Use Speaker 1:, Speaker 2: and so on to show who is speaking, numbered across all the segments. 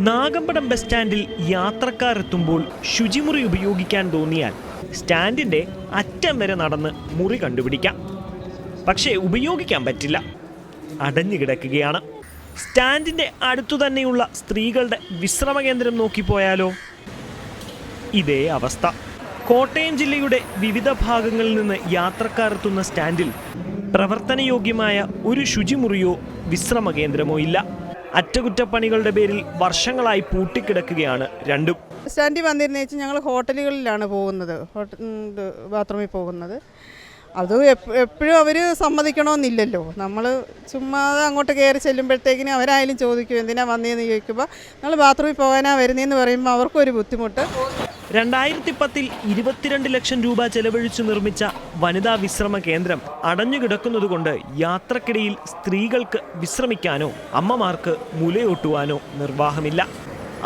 Speaker 1: Nagampadam bus സ്റ്റാൻഡിൽ യാത്രക്കാരെത്തുമ്പോൾ ശുചിമുറി ഉപയോഗിക്കാൻ തോന്നിയാൽ സ്റ്റാൻഡിൻ്റെ അറ്റം വരെ നടന്ന് മുറി കണ്ടുപിടിക്കാം. പക്ഷേ ഉപയോഗിക്കാൻ പറ്റില്ല, അടഞ്ഞു കിടക്കുകയാണ്. സ്റ്റാൻഡിൻ്റെ അടുത്തു തന്നെയുള്ള സ്ത്രീകളുടെ വിശ്രമ കേന്ദ്രം നോക്കിപ്പോയാലോ ഇതേ അവസ്ഥ. കോട്ടയം ജില്ലയുടെ വിവിധ ഭാഗങ്ങളിൽ നിന്ന് യാത്രക്കാരെത്തുന്ന സ്റ്റാൻഡിൽ പ്രവർത്തനയോഗ്യമായ ഒരു ശുചിമുറിയോ വിശ്രമ കേന്ദ്രമോ ഇല്ല. അറ്റകുറ്റപ്പണികളുടെ പേരിൽ വർഷങ്ങളായി പൂട്ടിക്കിടക്കുകയാണ് രണ്ടും.
Speaker 2: സ്റ്റാൻഡിൽ വന്നിരുന്നു വെച്ചാൽ ഞങ്ങൾ ഹോട്ടലുകളിലാണ് പോകുന്നത്, ബാത്റൂമിൽ പോകുന്നത്. അത് എപ്പോഴും അവർ സമ്മതിക്കണമെന്നില്ലല്ലോ. നമ്മൾ ചുമ്മാ അങ്ങോട്ട് കയറി ചെല്ലുമ്പോഴത്തേക്കിനും അവരായാലും ചോദിക്കും എന്തിനാ വന്നതെന്ന് ചോദിക്കുമ്പോൾ നമ്മൾ ബാത്റൂമിൽ പോകാനാ വരുന്നതെന്ന് പറയുമ്പോൾ അവർക്കൊരു ബുദ്ധിമുട്ട്.
Speaker 1: 2010 22 ലക്ഷം രൂപ ചെലവഴിച്ചു നിർമ്മിച്ച വനിതാ വിശ്രമ കേന്ദ്രം അടഞ്ഞുകിടക്കുന്നതുകൊണ്ട് യാത്രക്കിടയിൽ സ്ത്രീകൾക്ക് വിശ്രമിക്കാനോ അമ്മമാർക്ക് മുലയൂട്ടുവാനോ നിർവാഹമില്ല.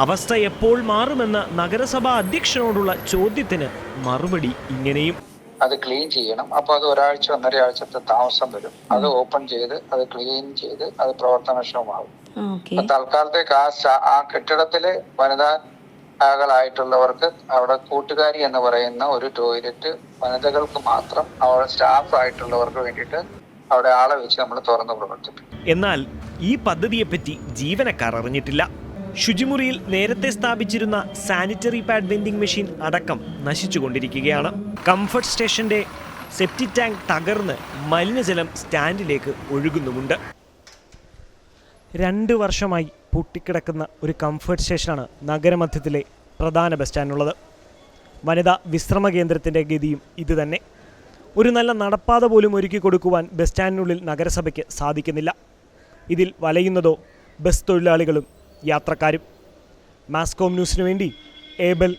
Speaker 1: അവസ്ഥ എപ്പോൾ മാറുമെന്ന നഗരസഭാ അധ്യക്ഷനോടുള്ള ചോദ്യത്തിന് മറുപടി ഇങ്ങനെയും:
Speaker 3: അത് ക്ലീൻ ചെയ്യണം. അപ്പോൾ അത് ഒരാഴ്ച 1.5 ആഴ്ചത്തെ താമസം വരും. അത് ഓപ്പൺ ചെയ്ത് അത് ക്ലീൻ ചെയ്ത് അത് പ്രവർത്തനക്ഷമമാകും. തൽക്കാലത്തേക്ക് ആ കെട്ടിടത്തില് വനിതാകളായിട്ടുള്ളവർക്ക് അവിടെ കൂട്ടുകാരി എന്ന് പറയുന്ന ഒരു ടോയ്ലറ്റ് വനിതകൾക്ക് മാത്രം, അവിടെ സ്റ്റാഫ് ആയിട്ടുള്ളവർക്ക് വേണ്ടിയിട്ട് അവിടെ ആളെ വെച്ച് നമ്മൾ തുറന്നു പ്രവർത്തിക്കും.
Speaker 1: എന്നാൽ ഈ പദ്ധതിയെപ്പറ്റി ജീവനക്കാർ അറിഞ്ഞിട്ടില്ല. ശുചിമുറിയിൽ നേരത്തെ സ്ഥാപിച്ചിരുന്ന സാനിറ്ററി പാഡ് വെൻഡിംഗ് മെഷീൻ അടക്കം നശിച്ചുകൊണ്ടിരിക്കുകയാണ്. കംഫർട്ട് സ്റ്റേഷന്റെ സെപ്റ്റിക് ടാങ്ക് തകർന്ന് മലിനജലം സ്റ്റാൻഡിലേക്ക് ഒഴുകുന്നുമുണ്ട്. 2 വർഷമായി പൂട്ടിക്കിടക്കുന്ന ഒരു കംഫർട്ട് സ്റ്റേഷനാണ് നഗരമധ്യത്തിലെ പ്രധാന ബസ് സ്റ്റാൻഡിനുള്ളത്. വനിതാ വിശ്രമ കേന്ദ്രത്തിൻ്റെ ഗതിയും ഇതുതന്നെ. ഒരു നല്ല നടപ്പാത പോലും ഒരുക്കി കൊടുക്കുവാൻ ബസ് സ്റ്റാൻഡിനുള്ളിൽ നഗരസഭയ്ക്ക് സാധിക്കുന്നില്ല. ഇതിൽ വലയുന്നതോ ബസ് തൊഴിലാളികളും യാത്രക്കാരും. മാസ്കോം ന്യൂസിനു വേണ്ടി ഏബൽ,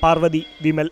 Speaker 1: പാർവതി, വിമൽ.